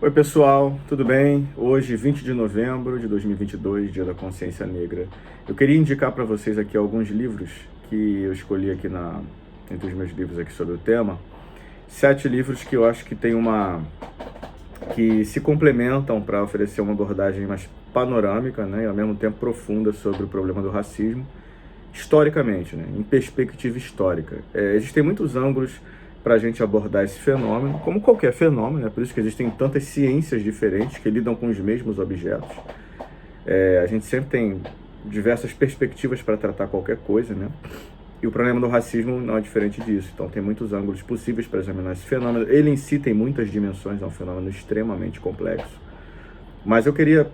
Oi pessoal, tudo bem? Hoje, 20 de novembro de 2022, Dia da Consciência Negra. Eu queria indicar para vocês aqui alguns livros que eu escolhi aqui entre os meus livros aqui sobre o tema. 7 livros que eu acho que que se complementam para oferecer uma abordagem mais panorâmica, né, e ao mesmo tempo profunda sobre o problema do racismo, historicamente, né, em perspectiva histórica. Existem muitos ângulos para a gente abordar esse fenômeno, como qualquer fenômeno, por isso que existem tantas ciências diferentes que lidam com os mesmos objetos. A gente sempre tem diversas perspectivas para tratar qualquer coisa, né? E o problema do racismo não é diferente disso. Então tem muitos ângulos possíveis para examinar esse fenômeno. Ele em si tem muitas dimensões, é um fenômeno extremamente complexo. Mas eu queria,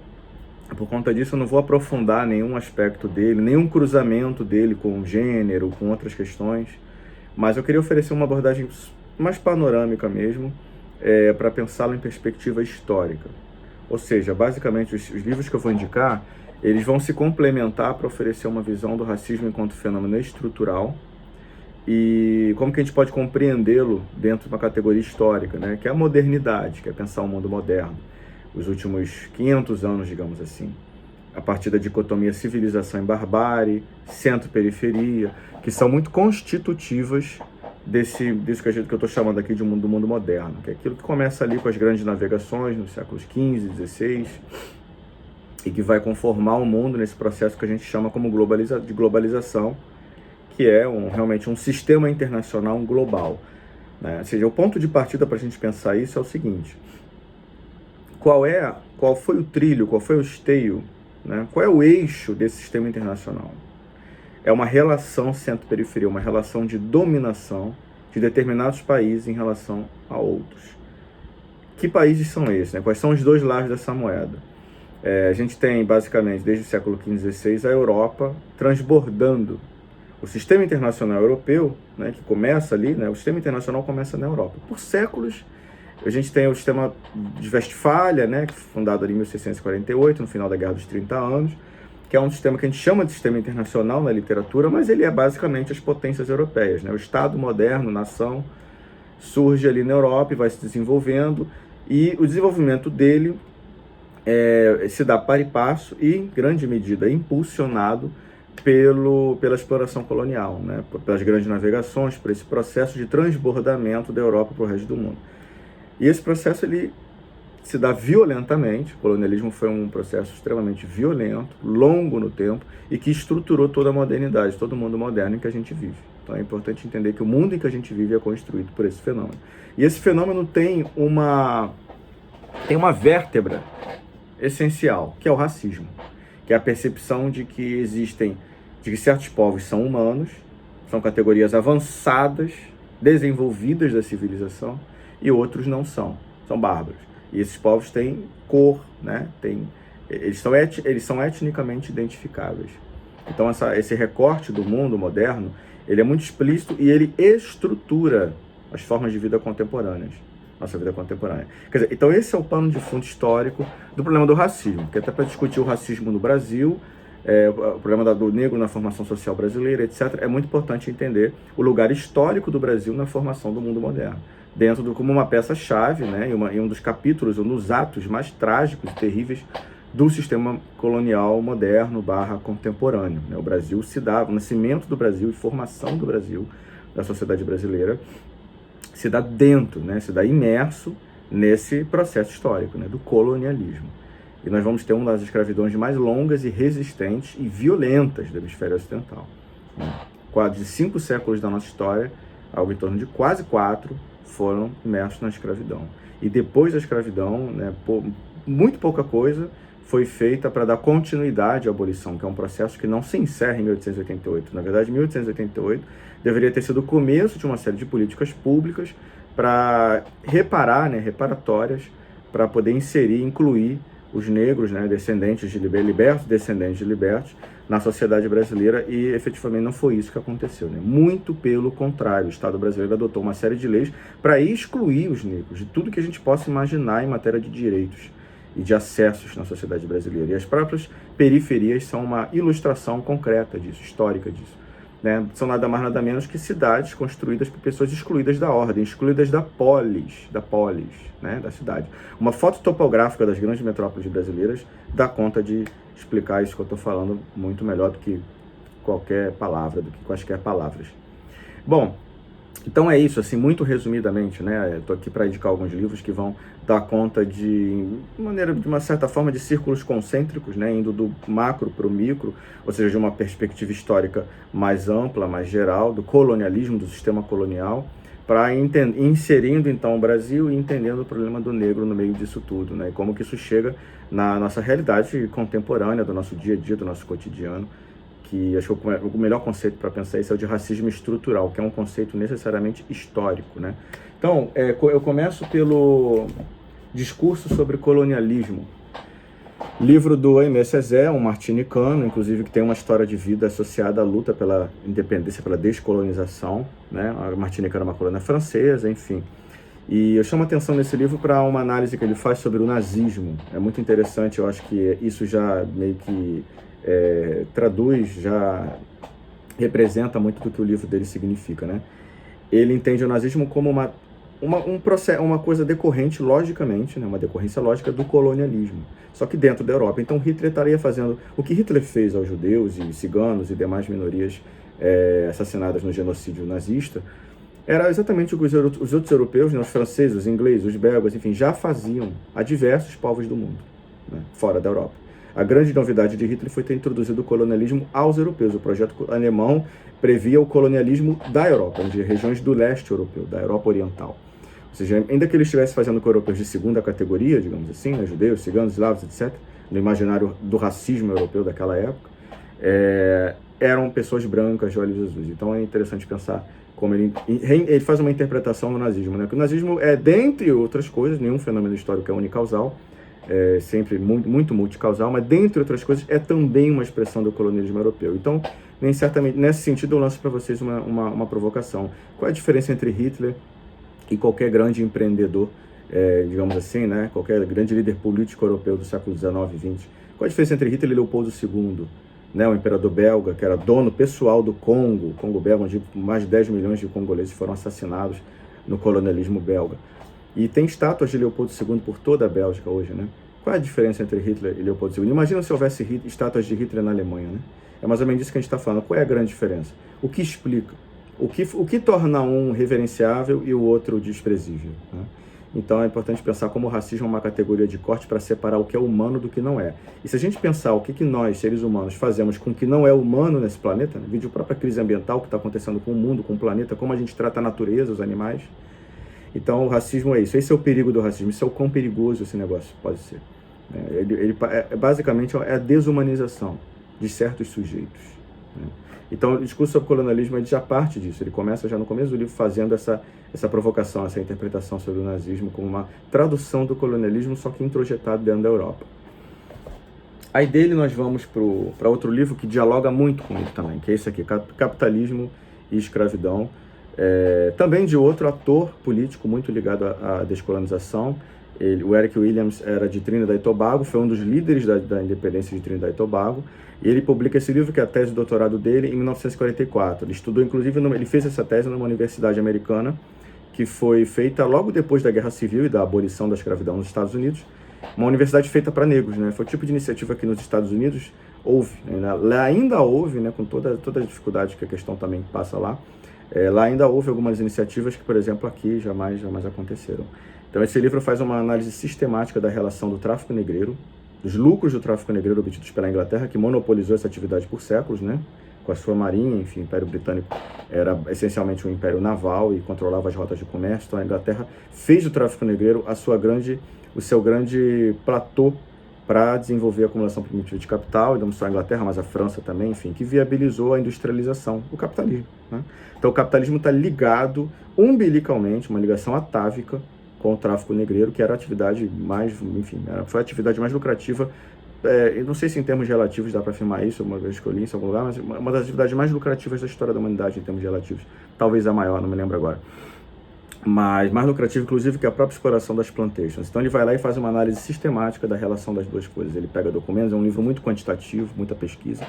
por conta disso, eu não vou aprofundar nenhum aspecto dele, nenhum cruzamento dele com o gênero, com outras questões. Mas eu queria oferecer uma abordagem mais panorâmica mesmo, para pensá-lo em perspectiva histórica. Ou seja, basicamente os livros que eu vou indicar, eles vão se complementar para oferecer uma visão do racismo enquanto fenômeno estrutural e como que a gente pode compreendê-lo dentro de uma categoria histórica, né? Que é a modernidade, que é pensar o mundo moderno, os últimos 500 anos, digamos assim, a partir da dicotomia civilização e barbárie, centro-periferia, que são muito constitutivas disso que eu estou chamando aqui do mundo moderno, que é aquilo que começa ali com as grandes navegações nos séculos XV, XVI, e que vai conformar o mundo nesse processo que a gente chama como de globalização, que é realmente um sistema internacional global, né? Ou seja, o ponto de partida para a gente pensar isso é o seguinte: qual foi o trilho, qual foi o esteio, né? Qual é o eixo desse sistema internacional? É uma relação centro-periferia, uma relação de dominação de determinados países em relação a outros. Que países são esses, né? Quais são os dois lados dessa moeda? A gente tem, basicamente, desde o século XV e XVI, a Europa transbordando. O sistema internacional europeu, né, que começa ali, né, o sistema internacional começa na Europa. Por séculos, a gente tem o sistema de Westfália, né, fundado ali em 1648, no final da Guerra dos 30 Anos, que é um sistema que a gente chama de sistema internacional na literatura, mas ele é basicamente as potências europeias, né? O Estado moderno, nação, surge ali na Europa e vai se desenvolvendo, e o desenvolvimento dele se dá para e passo e, em grande medida, impulsionado pela exploração colonial, né? Pelas grandes navegações, por esse processo de transbordamento da Europa para o resto do mundo. E esse processo ele se dá violentamente. O colonialismo foi um processo extremamente violento, longo no tempo, e que estruturou toda a modernidade, todo o mundo moderno em que a gente vive. Então é importante entender que o mundo em que a gente vive é construído por esse fenômeno. E esse fenômeno tem uma vértebra essencial, que é o racismo, que é a percepção de que certos povos são humanos, são categorias avançadas, desenvolvidas da civilização, e outros não são bárbaros. E esses povos têm cor, né? Eles são etnicamente identificáveis. Então esse recorte do mundo moderno, ele é muito explícito e ele estrutura as formas de vida contemporâneas. Nossa vida contemporânea. Quer dizer, então esse é o pano de fundo histórico do problema do racismo, que até para discutir o racismo no Brasil, o problema do negro na formação social brasileira, etc., é muito importante entender o lugar histórico do Brasil na formação do mundo moderno, como uma peça-chave, né, em um dos capítulos, ou nos atos mais trágicos e terríveis do sistema colonial moderno / contemporâneo. Né? O Brasil o nascimento do Brasil e formação do Brasil, da sociedade brasileira, se dá dentro, né, se dá imerso nesse processo histórico, né, do colonialismo. E nós vamos ter uma das escravidões mais longas e resistentes e violentas do hemisfério ocidental. Né? Quase de 5 séculos da nossa história, algo em torno de quase 4, foram imersos na escravidão. E depois da escravidão, né, muito pouca coisa foi feita para dar continuidade à abolição, que é um processo que não se encerra em 1888. Na verdade, 1888 deveria ter sido o começo de uma série de políticas públicas para reparatórias, para poder incluir os negros, né, libertos descendentes de libertos, na sociedade brasileira, e efetivamente não foi isso que aconteceu, né? Muito pelo contrário, o Estado brasileiro adotou uma série de leis para excluir os negros de tudo que a gente possa imaginar em matéria de direitos e de acessos na sociedade brasileira. E as próprias periferias são uma ilustração concreta disso, histórica disso. né? São nada mais nada menos que cidades construídas por pessoas excluídas da ordem, excluídas da polis, né? Da cidade. Uma foto topográfica das grandes metrópoles brasileiras dá conta de explicar isso que eu estou falando muito melhor do que qualquer palavra, do que quaisquer palavras. Bom, então é isso, assim, muito resumidamente, né? Estou aqui para indicar alguns livros que vão dar conta de uma certa forma, de círculos concêntricos, né? Indo do macro para o micro, ou seja, de uma perspectiva histórica mais ampla, mais geral, do colonialismo, do sistema colonial, para inserindo então o Brasil e entendendo o problema do negro no meio disso tudo, né? E como que isso chega na nossa realidade contemporânea, do nosso dia a dia, do nosso cotidiano, que acho que o melhor conceito para pensar isso é o de racismo estrutural, que é um conceito necessariamente histórico, né? Então, eu começo pelo discurso sobre colonialismo. Livro do Aimé Césaire, um martinicano, inclusive, que tem uma história de vida associada à luta pela independência, pela descolonização, né? A Martinica era uma colônia francesa, enfim. E eu chamo a atenção nesse livro para uma análise que ele faz sobre o nazismo. É muito interessante, eu acho que isso já meio que traduz, já representa muito do que o livro dele significa, né? Ele entende o nazismo como uma coisa decorrente, logicamente, né? Uma decorrência lógica do colonialismo, só que dentro da Europa. Então Hitler estaria fazendo o que Hitler fez aos judeus e ciganos e demais minorias assassinadas no genocídio nazista, era exatamente o que os outros europeus, né? Os franceses, os ingleses, os belgas, enfim, já faziam a diversos povos do mundo, né? Fora da Europa. A grande novidade de Hitler foi ter introduzido o colonialismo aos europeus. O projeto alemão previa o colonialismo da Europa, de regiões do leste europeu, da Europa Oriental. Ou seja, ainda que ele estivesse fazendo com europeus de segunda categoria, digamos assim, né, judeus, ciganos, eslavos, etc., no imaginário do racismo europeu daquela época, eram pessoas brancas de olhos azuis. Então é interessante pensar como ele faz uma interpretação do nazismo, né? Que o nazismo é, dentre outras coisas, nenhum fenômeno histórico é unicausal, sempre muito multicausal, mas dentre outras coisas é também uma expressão do colonialismo europeu. Então, certamente, nesse sentido, eu lanço para vocês uma provocação. Qual é a diferença entre Hitler e qualquer grande empreendedor, digamos assim, né? Qualquer grande líder político europeu do século XIX e XX? Qual a diferença entre Hitler e Leopoldo II, né? O imperador belga, que era dono pessoal do Congo belga, onde mais de 10 milhões de congoleses foram assassinados no colonialismo belga? E tem estátuas de Leopoldo II por toda a Bélgica hoje, né? Qual é a diferença entre Hitler e Leopoldo II? Imagina se houvesse estátuas de Hitler na Alemanha, né? É mais ou menos isso que a gente está falando. Qual é a grande diferença? O que explica? O que torna um reverenciável e o outro desprezível, né? Então é importante pensar como o racismo é uma categoria de corte para separar o que é humano do que não é. E se a gente pensar o que nós, seres humanos, fazemos com o que não é humano nesse planeta, né? Vídeo a própria crise ambiental que está acontecendo com o mundo, com o planeta, como a gente trata a natureza, os animais. Então o racismo é isso. Esse é o perigo do racismo. Isso é o quão perigoso esse negócio pode ser. Basicamente é a desumanização de certos sujeitos, né? Então o discurso sobre o colonialismo ele já parte disso. Ele começa já no começo do livro fazendo essa provocação, essa interpretação sobre o nazismo como uma tradução do colonialismo, só que introjetado dentro da Europa. Aí dele nós vamos para outro livro que dialoga muito com ele também, que é esse aqui, Capitalismo e Escravidão. Também de outro ator político muito ligado à descolonização. O Eric Williams era de Trinidad e Tobago, foi um dos líderes da independência de Trinidad e Tobago, e ele publica esse livro, que é a tese de doutorado dele, em 1944. Ele estudou, inclusive, ele fez essa tese numa universidade americana, que foi feita logo depois da Guerra Civil e da abolição da escravidão nos Estados Unidos, uma universidade feita para negros, né? Foi o tipo de iniciativa que nos Estados Unidos houve, né? Lá ainda houve, né? Com toda a dificuldade que a questão também passa lá, lá ainda houve algumas iniciativas que, por exemplo, aqui jamais aconteceram. Então esse livro faz uma análise sistemática da relação do tráfico negreiro, dos lucros do tráfico negreiro obtidos pela Inglaterra, que monopolizou essa atividade por séculos, né? Com a sua marinha, enfim, o Império Britânico era essencialmente um império naval e controlava as rotas de comércio. Então a Inglaterra fez do tráfico negreiro o seu grande platô para desenvolver a acumulação primitiva de capital, e não só a Inglaterra, mas a França também, enfim, que viabilizou a industrialização, o capitalismo, né? Então o capitalismo está ligado umbilicalmente, uma ligação atávica com o tráfico negreiro, que era a atividade mais, enfim, foi a atividade mais lucrativa, eu não sei se em termos relativos dá para afirmar isso, uma vez que eu li isso em algum lugar, mas uma das atividades mais lucrativas da história da humanidade em termos relativos, talvez a maior, não me lembro agora, mas mais lucrativa, inclusive, que a própria exploração das plantations. Então ele vai lá e faz uma análise sistemática da relação das duas coisas. Ele pega documentos, é um livro muito quantitativo, muita pesquisa,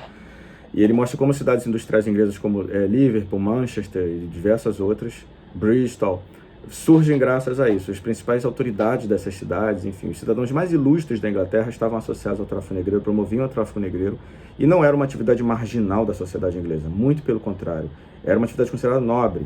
E ele mostra como cidades industriais inglesas como Liverpool, Manchester e diversas outras, Bristol, surgem graças a isso. As principais autoridades dessas cidades, enfim, os cidadãos mais ilustres da Inglaterra estavam associados ao tráfico negreiro, promoviam o tráfico negreiro, e não era uma atividade marginal da sociedade inglesa, muito pelo contrário. Era uma atividade considerada nobre.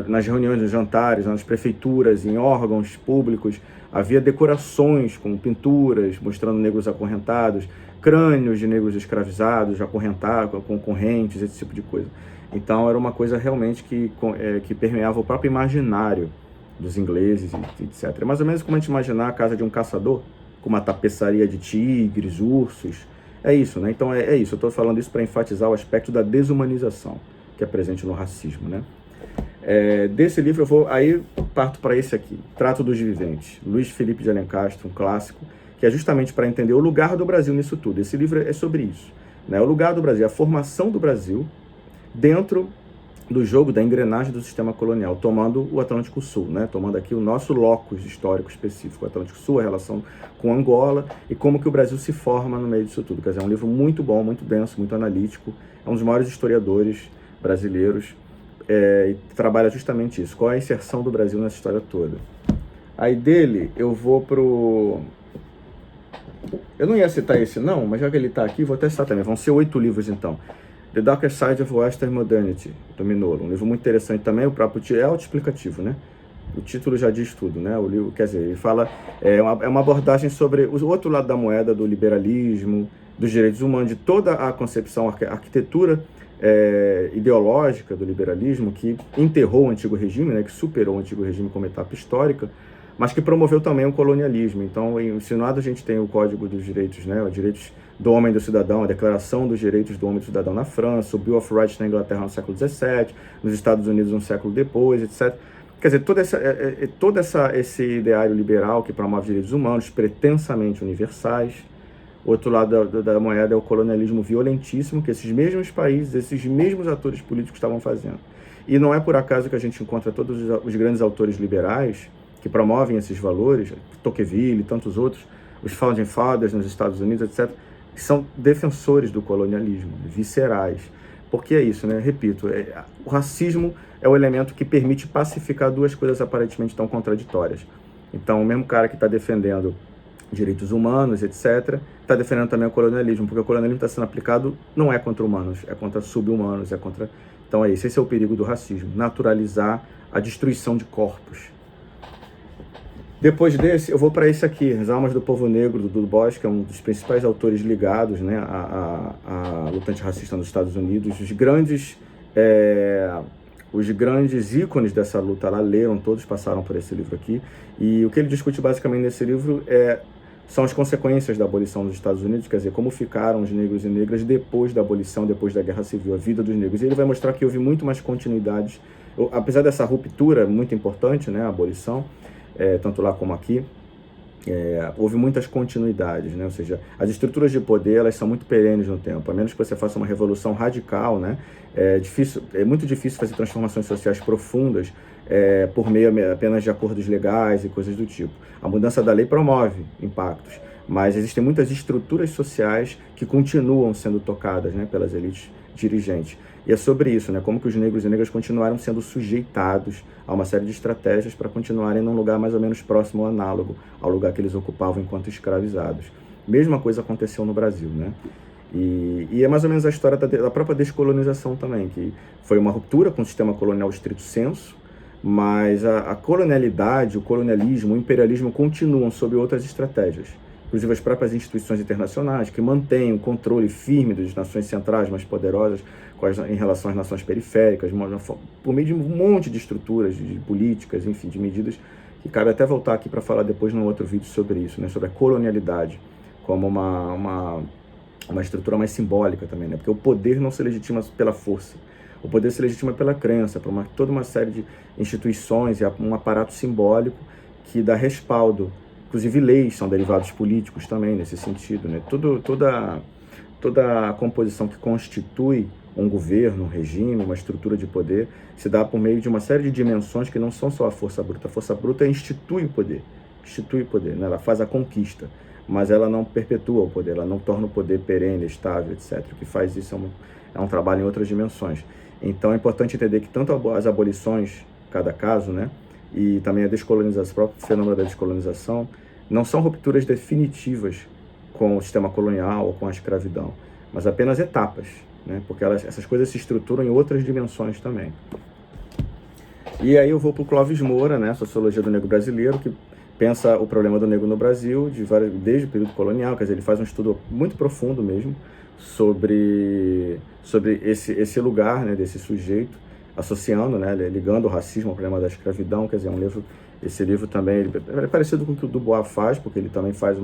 Nas reuniões, nos jantares, nas prefeituras, em órgãos públicos, havia decorações com pinturas mostrando negros acorrentados, crânios de negros escravizados, acorrentados, com correntes, esse tipo de coisa. Então era uma coisa realmente que permeava o próprio imaginário dos ingleses, etc. É mais ou menos como a gente imaginar a casa de um caçador, com uma tapeçaria de tigres, ursos. É isso, né? Então é isso. Eu estou falando isso para enfatizar o aspecto da desumanização que é presente no racismo, né? Desse livro aí parto para esse aqui, Trato dos Viventes, Luiz Felipe de Alencastre, um clássico, que é justamente para entender o lugar do Brasil nisso tudo. Esse livro é sobre isso, né? O lugar do Brasil, a formação do Brasil dentro do jogo da engrenagem do sistema colonial, tomando o Atlântico Sul, né? Tomando aqui o nosso locus histórico específico, o Atlântico Sul, a relação com Angola e como que o Brasil se forma no meio disso tudo. Quer dizer, é um livro muito bom, muito denso, muito analítico, é um dos maiores historiadores brasileiros, e trabalha justamente isso, qual é a inserção do Brasil nessa história toda. Aí dele eu vou pro... Eu não ia citar esse não, mas já que ele está aqui, vou até citar também, vão ser 8 livros então. The Darker Side of Western Modernity, do Minolo, um livro muito interessante também, o próprio é autoexplicativo, né? O título já diz tudo, né? O livro, quer dizer, ele fala, é uma abordagem sobre o outro lado da moeda, do liberalismo, dos direitos humanos, de toda a concepção, a arquitetura ideológica do liberalismo que enterrou o antigo regime, né? Que superou o antigo regime como etapa histórica, mas que promoveu também o colonialismo. Então, em Senado a gente tem o Código dos Direitos, né? Os direitos do homem e do cidadão, a Declaração dos Direitos do Homem e do Cidadão na França, o Bill of Rights na Inglaterra no século XVII, nos Estados Unidos um século depois, etc. Quer dizer, todo esse ideário liberal que promove direitos humanos pretensamente universais. O outro lado da moeda é o colonialismo violentíssimo que esses mesmos países, esses mesmos atores políticos estavam fazendo. E não é por acaso que a gente encontra todos os grandes autores liberais que promovem esses valores, Tocqueville e tantos outros, os Founding Fathers nos Estados Unidos, etc., que são defensores do colonialismo, viscerais. Porque é isso, né? Repito, o racismo é o elemento que permite pacificar duas coisas aparentemente tão contraditórias. Então, o mesmo cara que está defendendo direitos humanos, etc., está defendendo também o colonialismo, porque o colonialismo está sendo aplicado não é contra humanos, é contra sub-humanos, é contra... Então esse é o perigo do racismo, naturalizar a destruição de corpos. Depois desse, eu vou para esse aqui, As Almas do Povo Negro, do Du Bois, que é um dos principais autores ligados, né, à luta antirracista nos Estados Unidos. Os grandes ícones dessa luta lá leram, todos passaram por esse livro aqui. E o que ele discute basicamente nesse livro são as consequências da abolição dos Estados Unidos, quer dizer, como ficaram os negros e negras depois da abolição, depois da Guerra Civil, a vida dos negros. E ele vai mostrar que houve muito mais continuidades, apesar dessa ruptura muito importante, né, a abolição, tanto lá como aqui, houve muitas continuidades, né? Ou seja, as estruturas de poder elas são muito perenes no tempo, a menos que você faça uma revolução radical, né? É muito difícil fazer transformações sociais profundas por meio apenas de acordos legais e coisas do tipo. A mudança da lei promove impactos, mas existem muitas estruturas sociais que continuam sendo tocadas, né, pelas elites dirigentes. E é sobre isso, né, como que os negros e negras continuaram sendo sujeitados a uma série de estratégias para continuarem num lugar mais ou menos próximo ou análogo ao lugar que eles ocupavam enquanto escravizados. Mesma coisa aconteceu no Brasil, né? E é mais ou menos a história da própria descolonização também, que foi uma ruptura com o sistema colonial estrito sensu, mas a colonialidade, o colonialismo, o imperialismo continuam sob outras estratégias. Inclusive as próprias instituições internacionais que mantêm o controle firme das nações centrais mais poderosas em relação às nações periféricas, por meio de um monte de estruturas, de políticas, enfim, de medidas que cabe até voltar aqui para falar depois num outro vídeo sobre isso, né, sobre a colonialidade como uma estrutura mais simbólica também, né, porque o poder não se legitima pela força, o poder se legitima pela crença, por toda uma série de instituições e um aparato simbólico que dá respaldo. Inclusive leis são derivados políticos também nesse sentido, né? Toda a composição que constitui um governo, um regime, uma estrutura de poder, se dá por meio de uma série de dimensões que não são só a força bruta. A força bruta institui o poder, né? Ela faz a conquista. mas ela não perpetua o poder, ela não torna o poder perene, estável, etc. O que faz isso é um trabalho em outras dimensões. Então é importante entender que tanto as abolições, cada caso, né, e também a descolonização, o próprio fenômeno da descolonização, não são rupturas definitivas com o sistema colonial ou com a escravidão, mas apenas etapas, né, porque essas coisas se estruturam em outras dimensões também. E aí eu vou para o Clóvis Moura, né, Sociologia do Negro Brasileiro, que pensa o problema do negro no Brasil desde o período colonial, quer dizer, ele faz um estudo muito profundo mesmo sobre esse lugar, né, desse sujeito, associando, né, ligando o racismo ao problema da escravidão. Quer dizer, esse livro também é parecido com o que o Dubois faz, porque ele também faz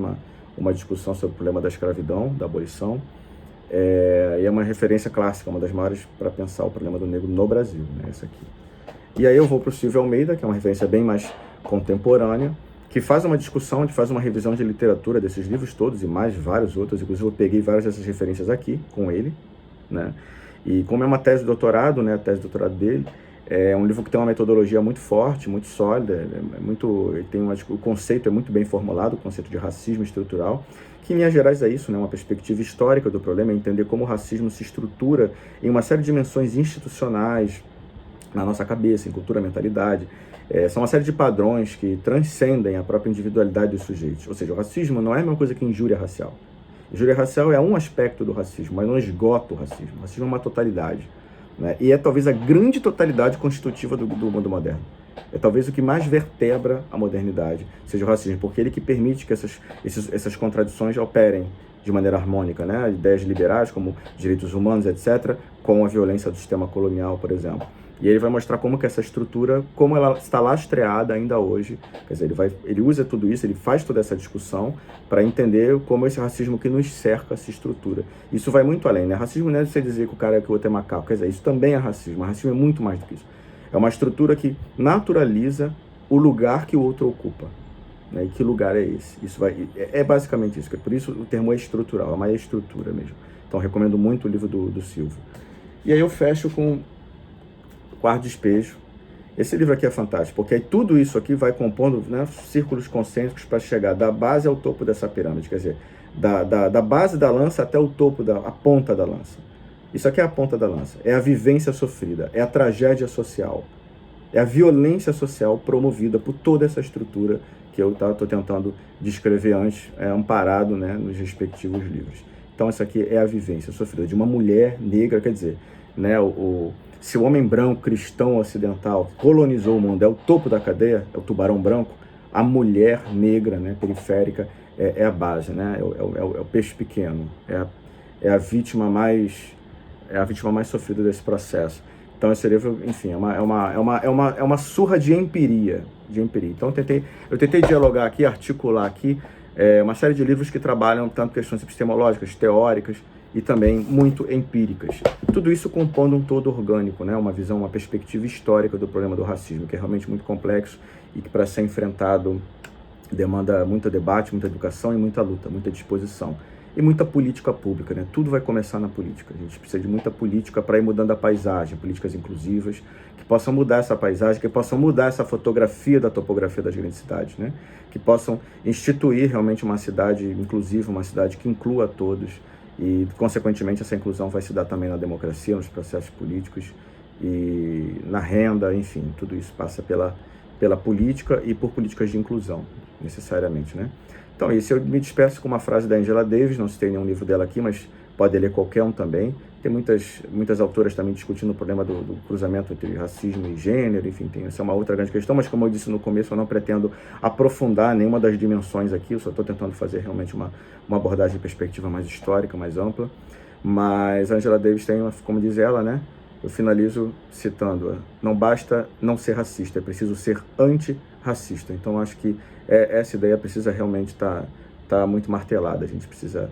uma discussão sobre o problema da escravidão, da abolição, e é uma referência clássica, uma das maiores para pensar o problema do negro no Brasil, né, essa aqui. E aí eu vou para o Silvio Almeida, que é uma referência bem mais contemporânea, que faz uma discussão, faz uma revisão de literatura desses livros todos e mais vários outros. Inclusive eu peguei várias dessas referências aqui com ele, né? E como é uma tese de doutorado, né, a tese de doutorado dele, é um livro que tem uma metodologia muito forte, muito sólida, o conceito é muito bem formulado, o conceito de racismo estrutural, que em linhas gerais é isso, né, uma perspectiva histórica do problema, é entender como o racismo se estrutura em uma série de dimensões institucionais, na nossa cabeça, em cultura, mentalidade. São uma série de padrões que transcendem a própria individualidade dos sujeitos. Ou seja, o racismo não é a mesma coisa que injúria racial. Injúria racial é um aspecto do racismo, mas não esgota o racismo. O racismo é uma totalidade, né? E é talvez a grande totalidade constitutiva do mundo moderno. É talvez o que mais vertebra a modernidade, seja o racismo, porque ele que permite que essas contradições operem de maneira harmônica, né? Ideias liberais como direitos humanos, etc., com a violência do sistema colonial, por exemplo. E ele vai mostrar como que essa estrutura, como ela está lastreada ainda hoje. Quer dizer, ele usa tudo isso, ele faz toda essa discussão para entender como esse racismo que nos cerca se estrutura. Isso vai muito além, né? Racismo não é você dizer que o cara é que o outro é macaco. Quer dizer, isso também é racismo. Racismo é muito mais do que isso. É uma estrutura que naturaliza o lugar que o outro ocupa. Né? E que lugar é esse? É basicamente isso. Por isso o termo é estrutural, é uma estrutura mesmo. Então recomendo muito o livro do Silvio. E aí eu fecho com Quarto Despejo. Esse livro aqui é fantástico, porque aí tudo isso aqui vai compondo, né, círculos concêntricos para chegar da base ao topo dessa pirâmide, quer dizer, da base da lança até o topo, a ponta da lança. Isso aqui é a ponta da lança, é a vivência sofrida, é a tragédia social, é a violência social promovida por toda essa estrutura que eu estou tentando descrever antes, amparado, né, nos respectivos livros. Então, isso aqui é a vivência sofrida de uma mulher negra, quer dizer, né, se o homem branco, cristão, ocidental, colonizou o mundo, é o topo da cadeia, é o tubarão branco, a mulher negra, né, periférica, é a base, né, é o peixe pequeno, é a vítima mais sofrida desse processo. Então esse livro, enfim, é uma surra de empiria. Então eu tentei dialogar aqui, articular aqui, uma série de livros que trabalham tanto questões epistemológicas, teóricas, e também muito empíricas. Tudo isso compondo um todo orgânico, né? Uma perspectiva histórica do problema do racismo, que é realmente muito complexo e que, para ser enfrentado, demanda muito debate, muita educação e muita luta, muita disposição. E muita política pública, né? Tudo vai começar na política. A gente precisa de muita política para ir mudando a paisagem, políticas inclusivas, que possam mudar essa paisagem, que possam mudar essa fotografia da topografia das grandes cidades, né? Que possam instituir realmente uma cidade inclusiva, uma cidade que inclua todos, e, consequentemente, essa inclusão vai se dar também na democracia, nos processos políticos e na renda, enfim, tudo isso passa pela política e por políticas de inclusão, necessariamente, né? Então, isso eu me despeço com uma frase da Angela Davis, não citei nenhum livro dela aqui, mas pode ler qualquer um também. Tem muitas autoras também discutindo o problema do cruzamento entre racismo e gênero, enfim, essa é uma outra grande questão, mas como eu disse no começo, eu não pretendo aprofundar nenhuma das dimensões aqui, eu só estou tentando fazer realmente uma abordagem de perspectiva mais histórica, mais ampla. Mas a Angela Davis tem, como diz ela, né? Eu finalizo citando-a: não basta não ser racista, é preciso ser antirracista. Então, acho que essa ideia precisa realmente estar muito martelada. A gente precisa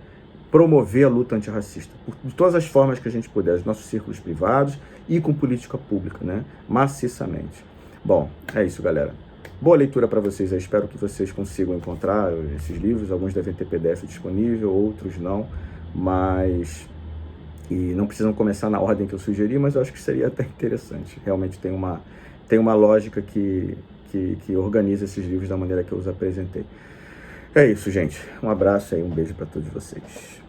promover a luta antirracista, de todas as formas que a gente puder, os nossos círculos privados e com política pública, né? Maciçamente. Bom, é isso, galera. Boa leitura para vocês. Eu espero que vocês consigam encontrar esses livros. Alguns devem ter PDF disponível, outros não, mas... E não precisam começar na ordem que eu sugeri, mas eu acho que seria até interessante. Realmente tem uma lógica que organiza esses livros da maneira que eu os apresentei. É isso, gente. Um abraço aí, um beijo para todos vocês.